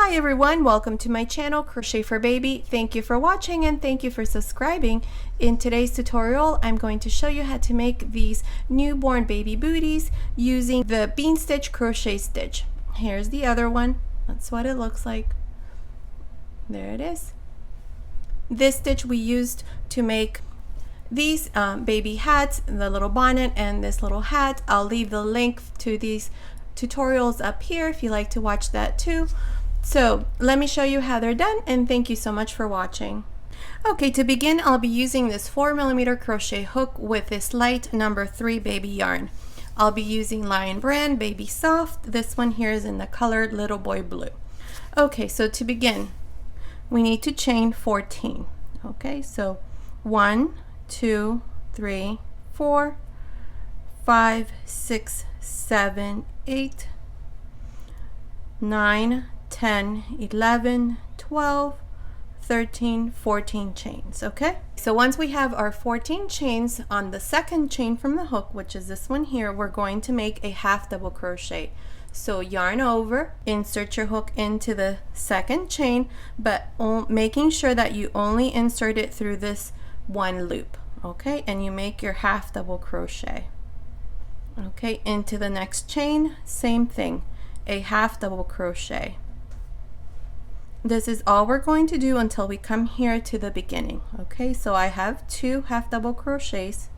Hi everyone, welcome to my channel Crochet for Baby. Thank you for watching and thank you for subscribing. In today's tutorial, I'm going to show you how to make these newborn baby booties using the bean stitch crochet stitch. Here's the other one. That's what it looks like. There it is. This stitch we used to make these baby hats, the little bonnet and this little hat. I'll leave the link to these tutorials up here if you like to watch that too. So let me show you how they're done, and thank you so much for watching. Okay, to begin, I'll be using this 4mm crochet hook with this light number 3 baby yarn. I'll be using Lion Brand Baby Soft. This one here is in the color Little Boy Blue. Okay, so to begin, we need to chain 14. Okay, so 1, 2, 3, 4, 5, 6, 7, 8, 9, 10, 11, 12, 13, 14 chains. Okay, so once we have our 14 chains on the second chain from the hook, which is this one here, we're going to make a half double crochet. So yarn over, insert your hook into the second chain, but making sure that you only insert it through this one loop. Okay, and you make your half double crochet. Okay, into the next chain, same thing, a half double crochet. This is all we're going to do until we come here to the beginning. Okay, so I have 2 half double crochets,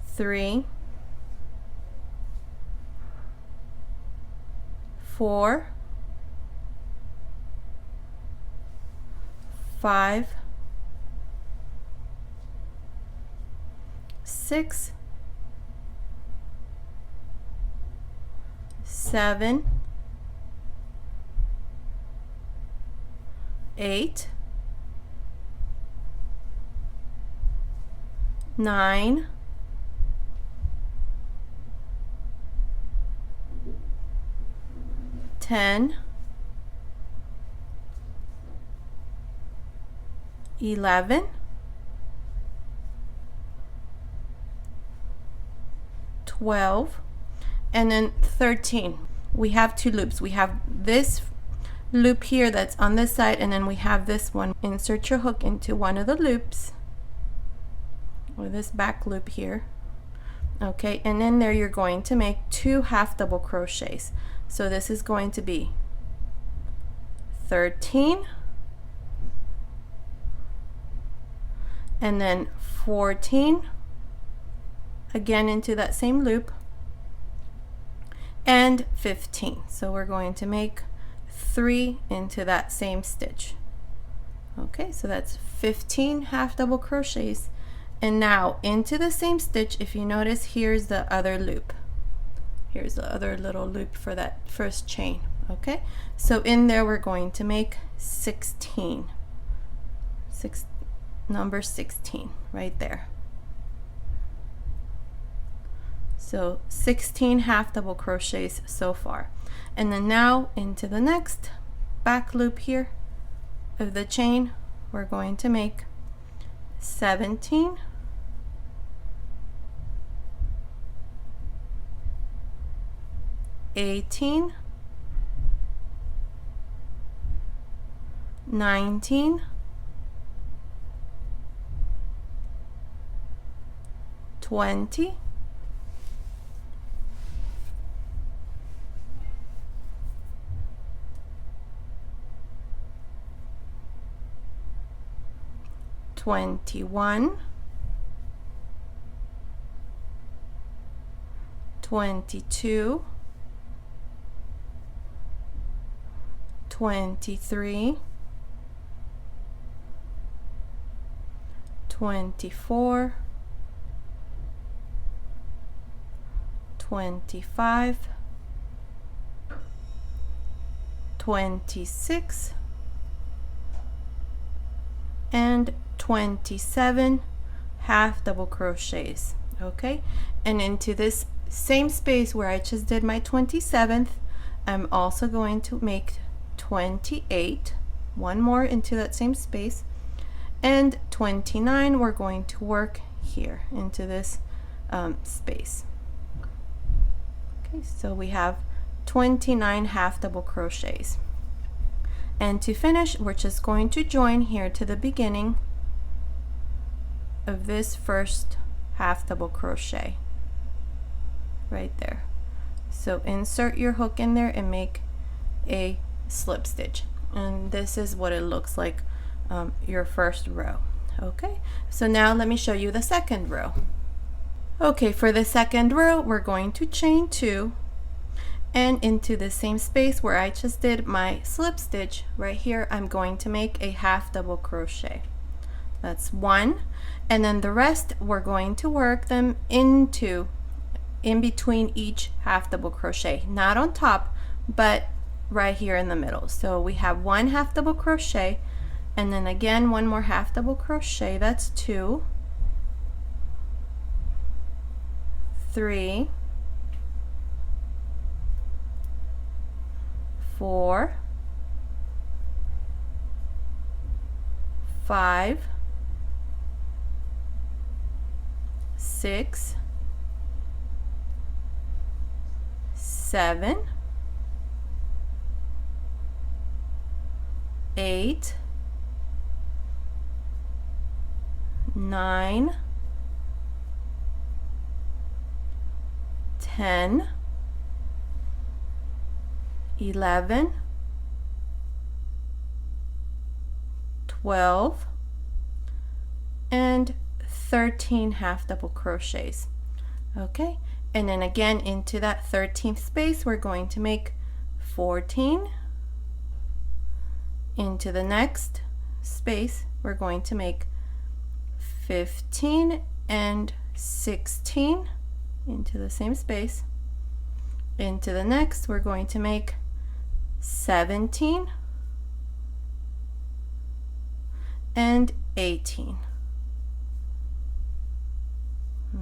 3, 4, 5, 6, 7, 8, 9, 10, 11, 12, and then 13. We have 2 loops. We have this loop here that's on this side, and then we have this one. Insert your hook into one of the loops, or this back loop here. Okay, and then there you're going to make 2 half double crochets. So this is going to be 13, and then 14, again into that same loop, and 15. So we're going to make 3 into that same stitch. Okay, so that's 15 half double crochets. And now into the same stitch, if you notice, here's the other loop. Here's the other little loop for that first chain. Okay, so in there we're going to make 16. Number 16 right there. So 16 half double crochets so far. And then now into the next back loop here of the chain, we're going to make 17, 18, 19, 20, 21, 22, 23, 24, 25, 26, and 27 half double crochets. Okay, and into this same space where I just did my 27th, I'm also going to make 28, one more into that same space, and 29 we're going to work here into this space. Okay, so we have 29 half double crochets. And to finish, we're just going to join here to the beginning of this first half double crochet right there. So insert your hook in there and make a slip stitch, and this is what it looks like, your first row. Okay, so now let me show you the second row. Okay, for the second row, we're going to chain 2, and into the same space where I just did my slip stitch right here, I'm going to make a half double crochet. That's 1, and then the rest we're going to work them in between each half double crochet, not on top, but right here in the middle. So we have 1 half double crochet, and then again 1 more half double crochet. That's 2, 3, 4, 5, 6, 7, 8, 9, 10, 11, 12, and 13 half double crochets. Okay, and then again into that 13th space we're going to make 14. Into the next space we're going to make 15 and 16 into the same space. Into the next we're going to make 17 and 18.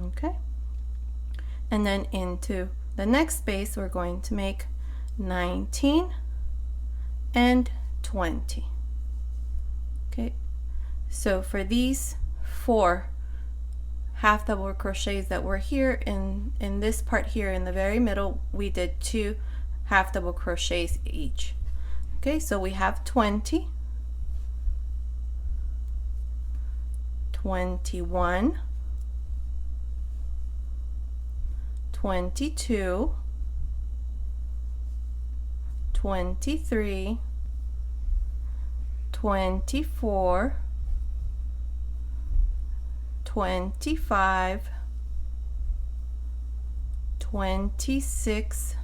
Okay, and then into the next space we're going to make 19 and 20. Okay, so for these 4 half double crochets that were here in this part here in the very middle, we did 2 half double crochets each. Okay, so we have 20, 21, 22, 23, 24, 25, 26,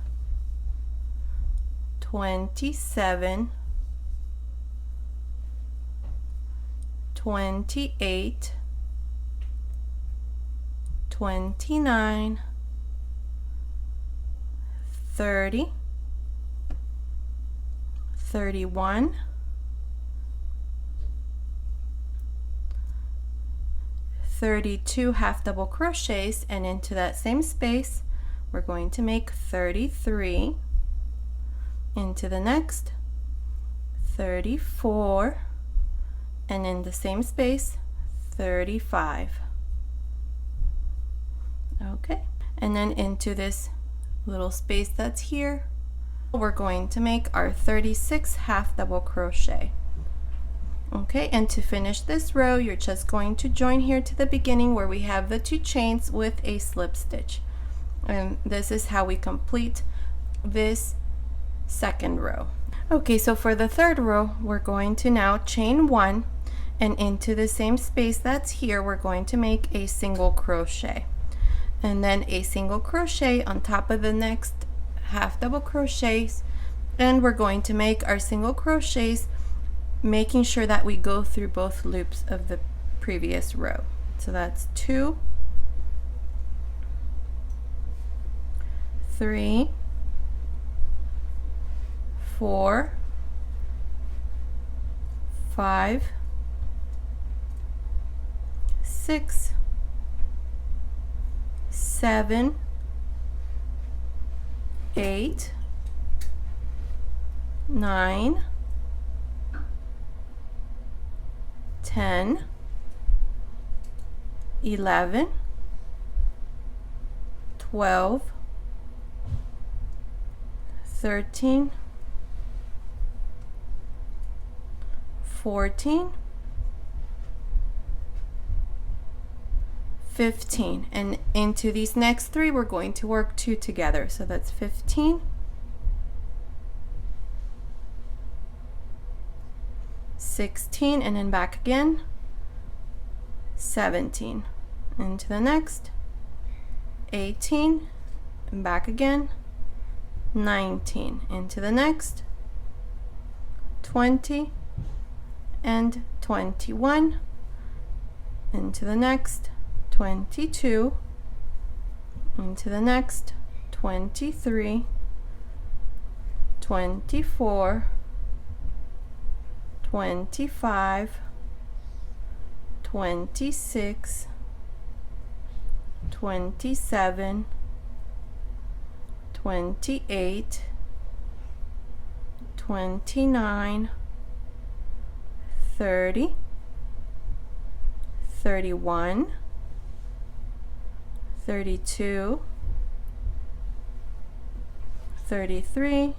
27, 28, 29, 30, 31, 32 half double crochets, and into that same space we're going to make 33. Into the next 34, and in the same space 35. Okay, and then into this little space that's here we're going to make our 36 half double crochet. Okay, and to finish this row you're just going to join here to the beginning where we have the 2 chains with a slip stitch, and this is how we complete this second row. Okay, so for the third row we're going to now chain 1, and into the same space that's here we're going to make a single crochet, and then a single crochet on top of the next half double crochets, and we're going to make our single crochets making sure that we go through both loops of the previous row. So that's 2, 3, 4, 5, 6, 7, 8, 9, 10, 11, 12, 13, 14, 15, and into these next three we're going to work two together. So that's 15, 16, and then back again, 17, into the next, 18, and back again, 19, into the next, 20, and 21, into the next, 22, into the next, 23, 24, 25, 26, 27, 28, 29, 30, 31, 32, 33,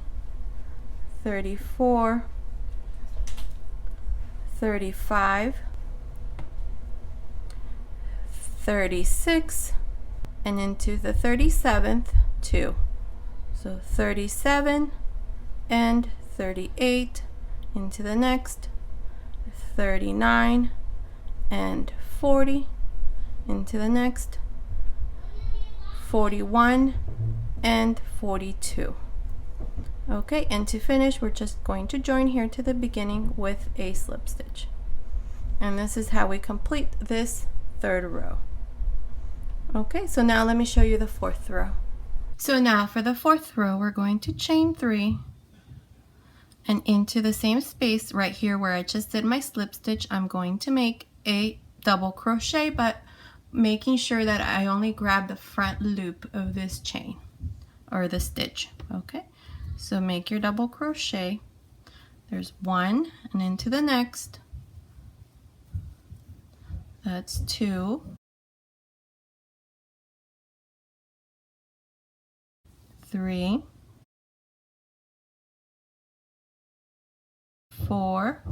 34, 35, 36, and into the 37th, 2. So 37 and 38, into the next, 39 and 40, into the next, 41 and 42. Okay, and to finish we're just going to join here to the beginning with a slip stitch, and this is how we complete this third row. Okay, so now let me show you the fourth row. So now for the fourth row we're going to chain 3, and into the same space right here where I just did my slip stitch, I'm going to make a double crochet, but making sure that I only grab the front loop of this chain or the stitch. Okay, so make your double crochet. There's 1, and into the next, that's 2, 3, 4,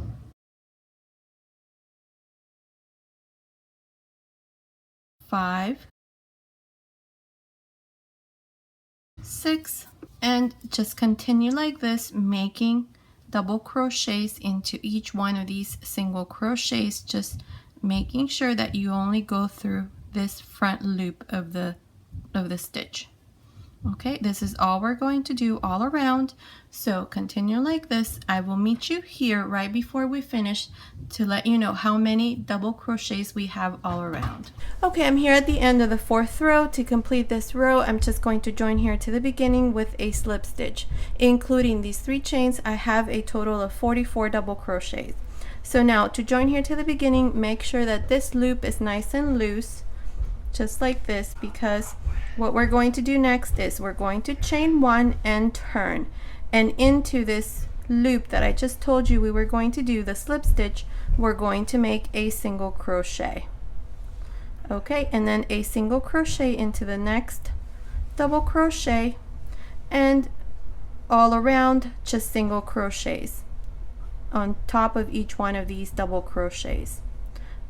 5, 6, and just continue like this, making double crochets into each one of these single crochets, just making sure that you only go through this front loop of the stitch. Okay, this is all we're going to do all around, so continue like this. I will meet you here right before we finish to let you know how many double crochets we have all around. Okay, I'm here at the end of the fourth row. To complete this row, I'm just going to join here to the beginning with a slip stitch. Including these 3 chains, I have a total of 44 double crochets. So now to join here to the beginning, make sure that this loop is nice and loose, just like this, because what we're going to do next is we're going to chain 1 and turn, and into this loop that I just told you we were going to do the slip stitch, we're going to make a single crochet. Okay, and then a single crochet into the next double crochet, and all around just single crochets on top of each one of these double crochets.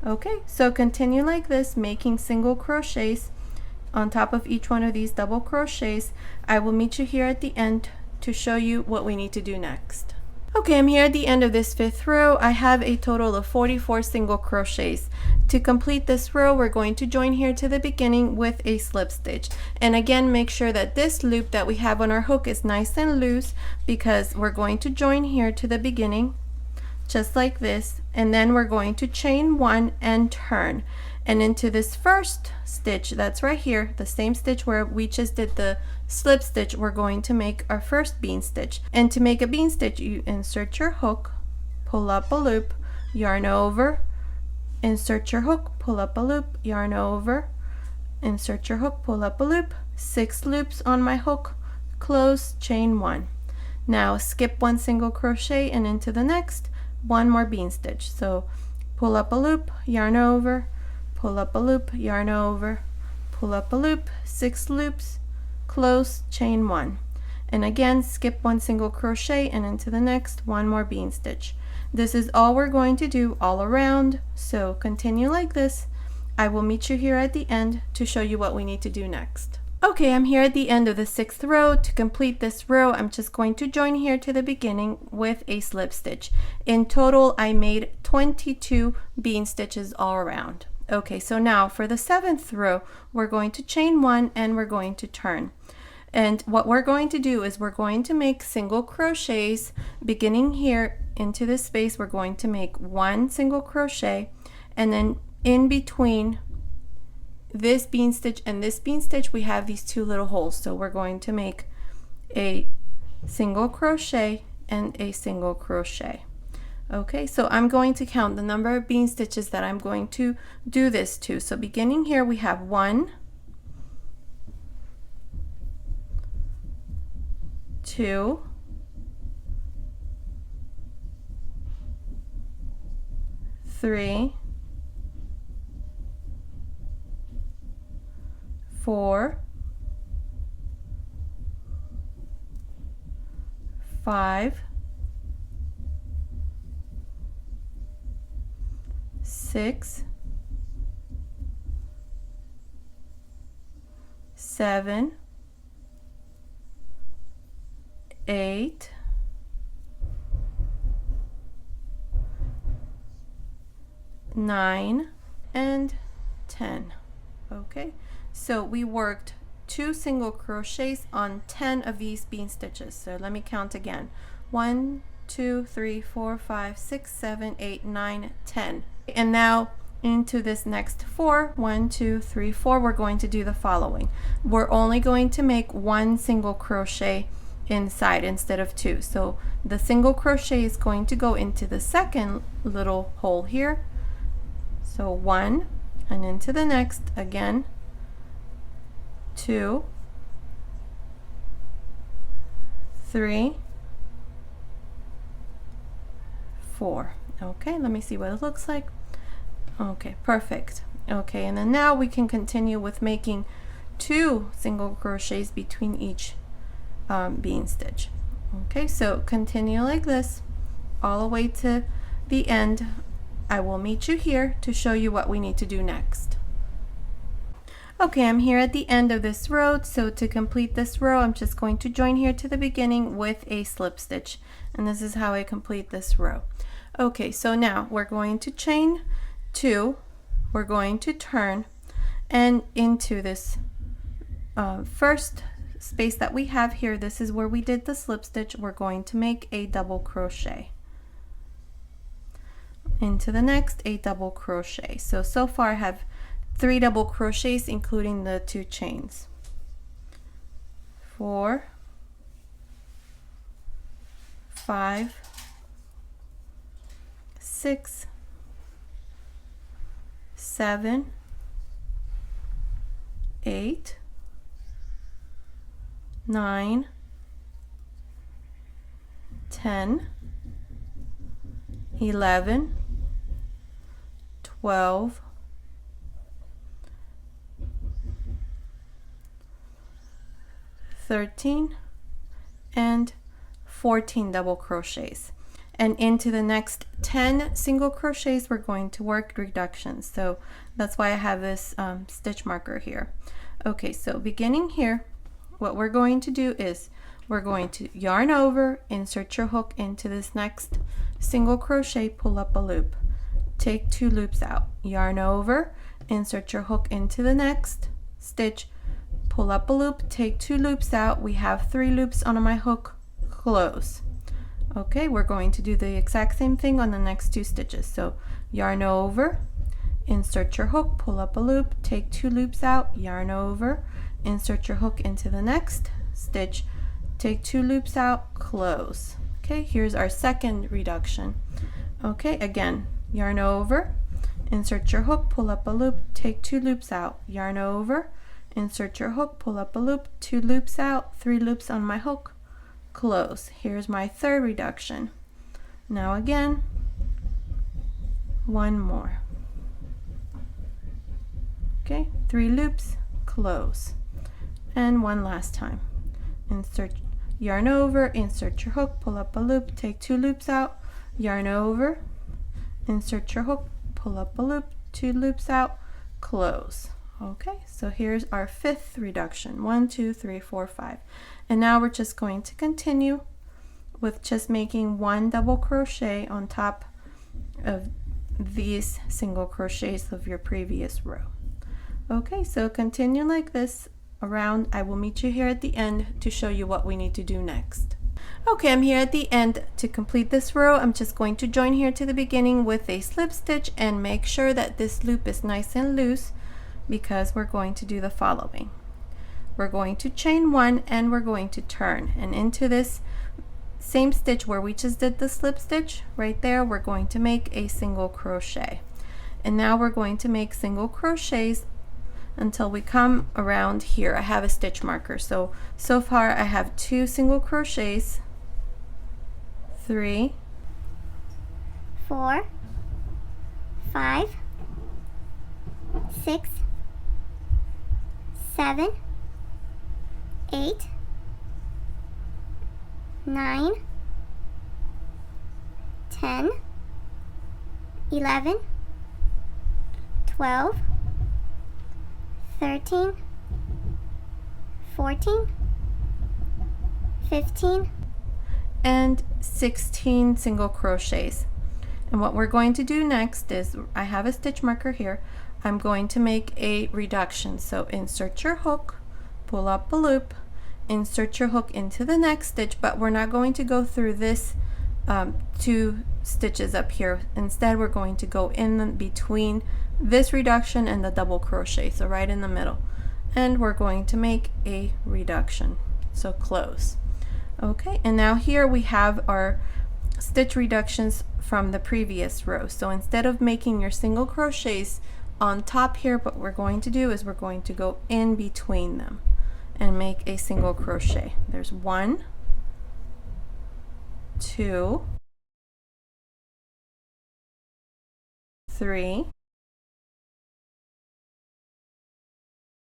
Okay, so continue like this, making single crochets on top of each one of these double crochets. I will meet you here at the end to show you what we need to do next. Okay, I'm here at the end of this 5th row. I have a total of 44 single crochets. To complete this row, we're going to join here to the beginning with a slip stitch. And again, make sure that this loop that we have on our hook is nice and loose, because we're going to join here to the beginning just like this, and then we're going to chain 1 and turn, and into this first stitch that's right here, the same stitch where we just did the slip stitch, we're going to make our first bean stitch. And to make a bean stitch, you insert your hook, pull up a loop, yarn over, insert your hook, pull up a loop, yarn over, insert your hook, pull up a loop, 6 loops on my hook, close, chain 1. Now skip 1 single crochet and into the next, 1 more bean stitch. So pull up a loop, yarn over, pull up a loop, yarn over, pull up a loop, 6 loops, close, chain 1. and again skip one single crochet and into the next one more bean stitch. This is all we're going to do all around, so continue like this. I will meet you here at the end to show you what we need to do next. Okay, I'm here at the end of the 6th row. To complete this row, I'm just going to join here to the beginning with a slip stitch. In total, I made 22 bean stitches all around. Okay, so now for the 7th row, we're going to chain 1 and we're going to turn. And what we're going to do is we're going to make single crochets beginning here into this space. We're going to make 1 single crochet, and then in between this bean stitch and this bean stitch we have these 2 little holes, so we're going to make a single crochet and a single crochet. Okay, so I'm going to count the number of bean stitches that I'm going to do this to. So beginning here we have 1, 2, 3, 4, 5, 6, 7, 8, 9, and 10. Okay, so we worked 2 single crochets on 10 of these bean stitches. So let me count again. 1, 2, 3, 4, 5, 6, 7, 8, 9, 10. And now into this next 4, 1, 2, 3, 4, we're going to do the following. We're only going to make 1 single crochet inside instead of 2. So the single crochet is going to go into the second little hole here. So 1, and into the next again, 2, 3, 4. Okay, let me see what it looks like. Okay, perfect. Okay, and then now we can continue with making 2 single crochets between each bean stitch. Okay, so continue like this all the way to the end. I will meet you here to show you what we need to do next. Okay, I'm here at the end of this row, so to complete this row I'm just going to join here to the beginning with a slip stitch, and this is how I complete this row. Okay, so now we're going to chain 2, we're going to turn, and into this first space that we have here, this is where we did the slip stitch, we're going to make a double crochet. Into the next, a double crochet. So far I have 3 double crochets including the 2 chains. 4, 5, 6, 7, 8, 9, 10, 11, 12, 13, and 14 double crochets. And into the next 10 single crochets we're going to work reductions, so that's why I have this stitch marker here. Okay, so beginning here, what we're going to do is we're going to yarn over, insert your hook into this next single crochet, pull up a loop, take 2 loops out, yarn over, insert your hook into the next stitch, pull up a loop, take 2 loops out. We have 3 loops on my hook, close. Okay, we're going to do the exact same thing on the next 2 stitches. So yarn over, insert your hook, pull up a loop, take 2 loops out, yarn over, insert your hook into the next stitch, take 2 loops out, close. Okay, here's our second reduction. Okay, again, yarn over, insert your hook, pull up a loop, take 2 loops out, yarn over, insert your hook, pull up a loop, 2 loops out, 3 loops on my hook, close. Here's my third reduction. Now again, 1 more. Okay, 3 loops, close, and 1 last time. Insert yarn over, insert your hook, pull up a loop, take 2 loops out, yarn over, insert your hook, pull up a loop, 2 loops out, close. Okay, so here's our 5th reduction. 1, 2, 3, 4, 5. And now we're just going to continue with just making 1 double crochet on top of these single crochets of your previous row. Okay, so continue like this around. I will meet you here at the end to show you what we need to do next. Okay, I'm here at the end. To complete this row, I'm just going to join here to the beginning with a slip stitch and make sure that this loop is nice and loose, because we're going to do the following. We're going to chain 1 and we're going to turn, and into this same stitch where we just did the slip stitch right there, we're going to make a single crochet. And now we're going to make single crochets until we come around here. I have a stitch marker, so far I have 2 single crochets, 3, 4, 5, 6, 7, 8, 9, 10, 11, 12, 13, 14, 15, and 16 single crochets. And what we're going to do next is, I have a stitch marker here, I'm going to make a reduction. So insert your hook, pull up a loop, insert your hook into the next stitch, but we're not going to go through this 2 stitches up here. Instead, we're going to go in between this reduction and the double crochet, so right in the middle, and we're going to make a reduction, so close. Okay, and now here we have our stitch reductions from the previous row. So instead of making your single crochets on top here, what we're going to do is we're going to go in between them and make a single crochet. There's 1, 2, 3,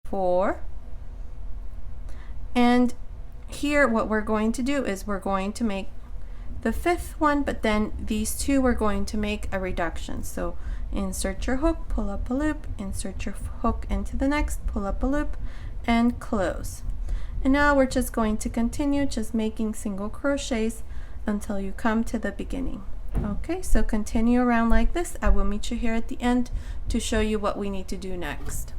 4, and here what we're going to do is we're going to make the 5th one, but then these 2 we're going to make a reduction. So insert your hook, pull up a loop, insert your hook into the next, pull up a loop, and close. And now we're just going to continue just making single crochets until you come to the beginning. Okay, so continue around like this. I will meet you here at the end to show you what we need to do next.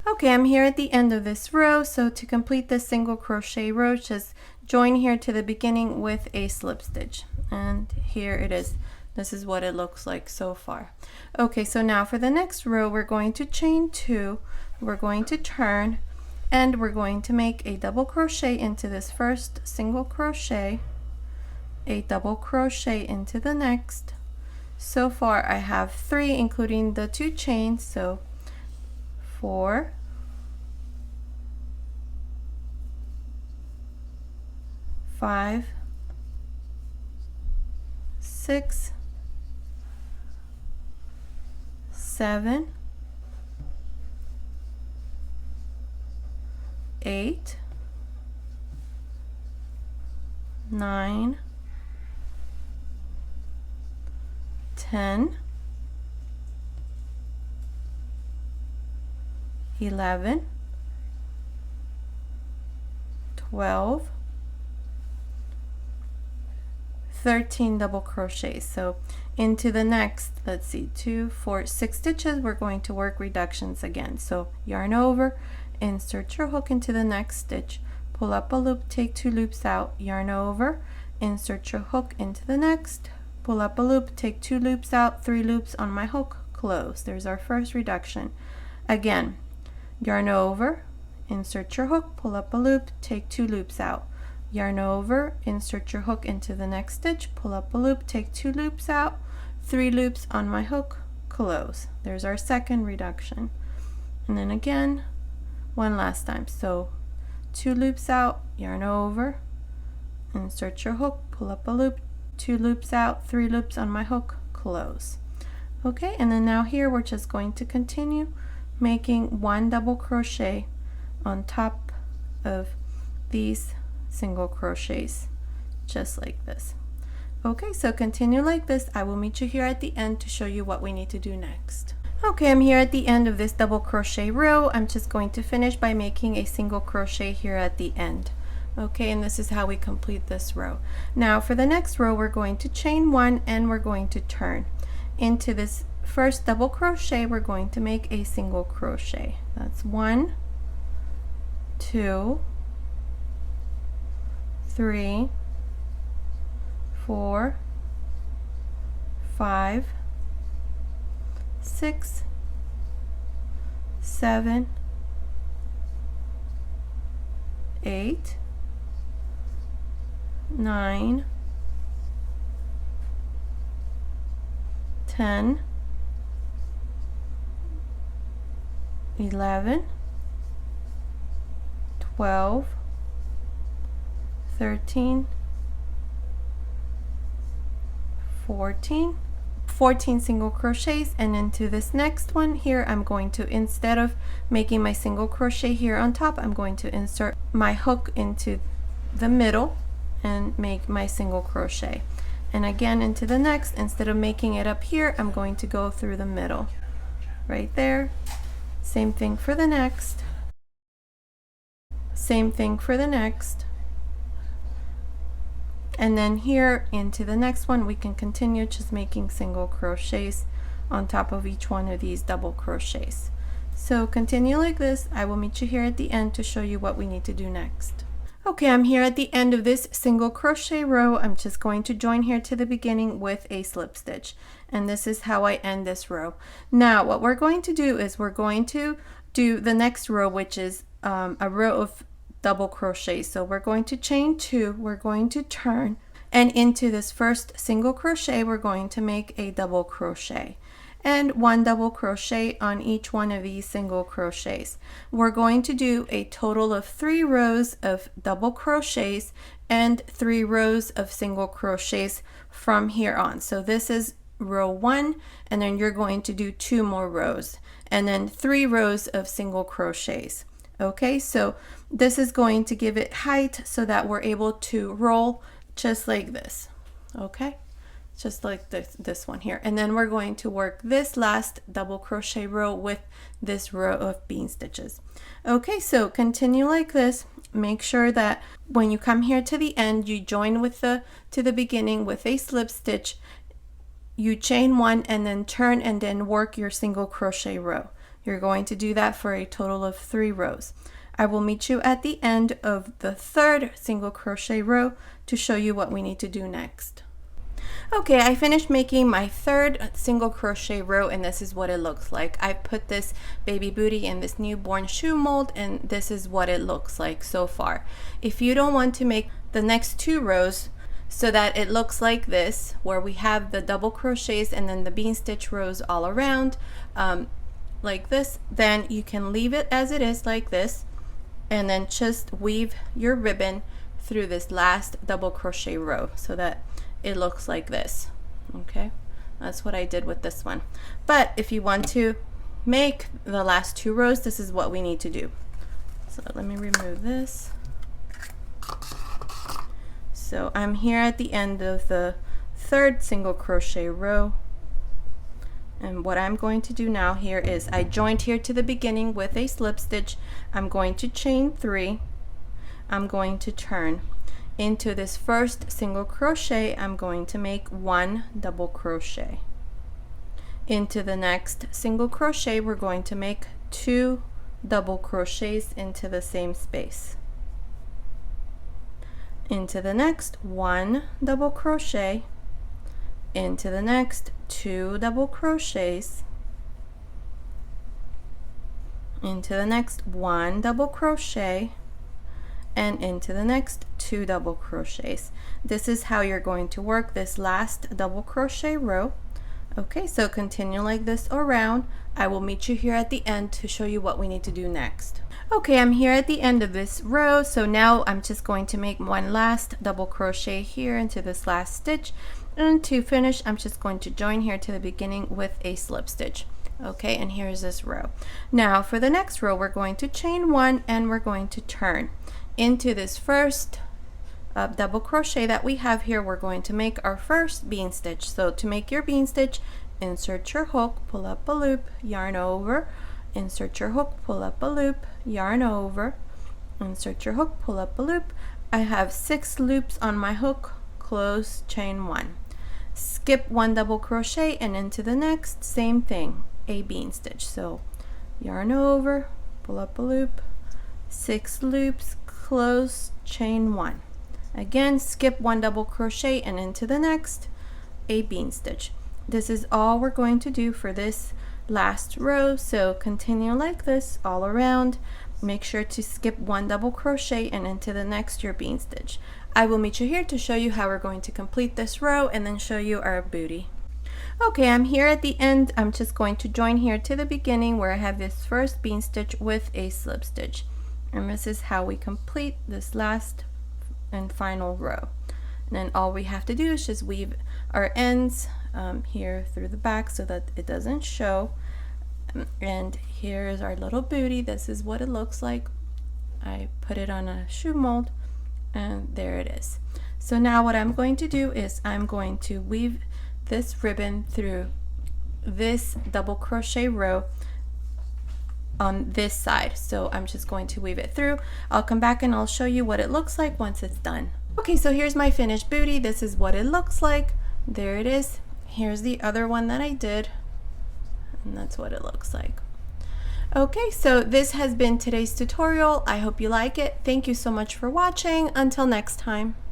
Okay, I'm here at the end of this row. So to complete this single crochet row, just join here to the beginning with a slip stitch. And here it is. This is what it looks like so far. Okay, so now for the next row, we're going to chain 2, we're going to turn, and we're going to make a double crochet into this first single crochet, a double crochet into the next. So far I have 3, including the 2 chains, so 4, 5, 6, 7, 8, 9, 10, 11, 12, 13 double crochets. So into the next, let's see, 2, 4, 6 stitches, we're going to work reductions again. So yarn over, insert your hook into the next stitch, pull up a loop, take 2 loops out, yarn over, insert your hook into the next, pull up a loop, take 2 loops out, 3 loops on my hook, close. There's our first reduction. Again, yarn over, insert your hook, pull up a loop, take 2 loops out, yarn over, insert your hook into the next stitch, pull up a loop, take 2 loops out, 3 loops on my hook, close. There's our second reduction. And then again, one last time. So 2 loops out, yarn over, insert your hook, pull up a loop, 2 loops out, 3 loops on my hook, close. Okay, and then now here we're just going to continue making 1 double crochet on top of these single crochets, just like this. Okay, so continue like this. I will meet you here at the end to show you what we need to do next. Okay, I'm here at the end of this double crochet row. I'm just going to finish by making a single crochet here at the end. Okay, and this is how we complete this row. Now for the next row, we're going to chain one and we're going to turn. Into this first double crochet, we're going to make a single crochet. That's 1, 2, 3, 4, 5, 6, 7, 8, 9, 10, 11, 12, 13, 14 single crochets, and into this next one here I'm going to, instead of making my single crochet here on top, I'm going to insert my hook into the middle and make my single crochet. And again into the next, instead of making it up here, I'm going to go through the middle right there. Same thing for the next, same thing for the next. And then here into the next one, we can continue just making single crochets on top of each one of these double crochets. So continue like this. I will meet you here at the end to show you what we need to do next. Okay, I'm here at the end of this single crochet row. I'm just going to join here to the beginning with a slip stitch. And this is how I end this row. Now, what we're going to do is we're going to do the next row, which is a row of double crochet. So we're going to chain 2, we're going to turn, and into this first single crochet, we're going to make a double crochet. And 1 double crochet on each one of these single crochets. We're going to do a total of 3 rows of double crochets and 3 rows of single crochets from here on. So this is row 1, and then you're going to do 2 more rows and then 3 rows of single crochets. Okay, so this is going to give it height so that we're able to roll just like this. Okay, just like this one here. And then we're going to work this last double crochet row with this row of bean stitches. Okay, so continue like this. Make sure that when you come here to the end, you join with to the beginning with a slip stitch. You chain 1 and then turn and then work your single crochet row. You're going to do that for a total of 3 rows. I will meet you at the end of the 3rd single crochet row to show you what we need to do next. Okay, I finished making my 3rd single crochet row, and this is what it looks like. I put this baby bootie in this newborn shoe mold, and this is what it looks like so far. If you don't want to make the next 2 rows so that it looks like this, where we have the double crochets and then the bean stitch rows all around, like this, then you can leave it as it is like this, and then just weave your ribbon through this last double crochet row so that it looks like this. Okay, that's what I did with this one. But if you want to make the last 2 rows, this is what we need to do. So let me remove this. So I'm here at the end of the 3rd single crochet row. And what I'm going to do now here is I joined here to the beginning with a slip stitch. I'm going to chain 3. I'm going to turn. Into this first single crochet, I'm going to make 1 double crochet. Into the next single crochet, we're going to make 2 double crochets into the same space. Into the next, 1 double crochet. Into the next, 2 double crochets. Into the next, 1 double crochet, and into the next 2 double crochets. This is how you're going to work this last double crochet row. Okay, so continue like this around. I will meet you here at the end to show you what we need to do next. Okay, I'm here at the end of this row, so now I'm just going to make 1 last double crochet here into this last stitch. And to finish, I'm just going to join here to the beginning with a slip stitch. Okay, and here's this row. Now for the next row, we're going to chain 1 and we're going to turn. Into this first double crochet that we have here, we're going to make our first bean stitch. So to make your bean stitch, insert your hook, pull up a loop, yarn over, insert your hook, pull up a loop, yarn over, insert your hook, pull up a loop. I have 6 loops on my hook, close, chain 1. Skip 1 double crochet and into the next, same thing, a bean stitch. So yarn over, pull up a loop, 6 loops, close, chain 1. Again, skip 1 double crochet and into the next, a bean stitch. This is all we're going to do for this last row, so continue like this all around. Make sure to skip 1 double crochet and into the next your bean stitch. I will meet you here to show you how we're going to complete this row and then show you our booty. Okay, I'm here at the end. I'm just going to join here to the beginning where I have this first bean stitch with a slip stitch, and this is how we complete this last and final row. And then all we have to do is just weave our ends here through the back so that it doesn't show. And here is our little booty. This is what it looks like. I put it on a shoe mold and there it is. So now what I'm going to do is I'm going to weave this ribbon through this double crochet row on this side. So I'm just going to weave it through. I'll come back and I'll show you what it looks like once it's done. Okay, so here's my finished booty. This is what it looks like. There it is. Here's the other one that I did, and that's what it looks like. Okay, so this has been today's tutorial. I hope you like it. Thank you so much for watching. Until next time.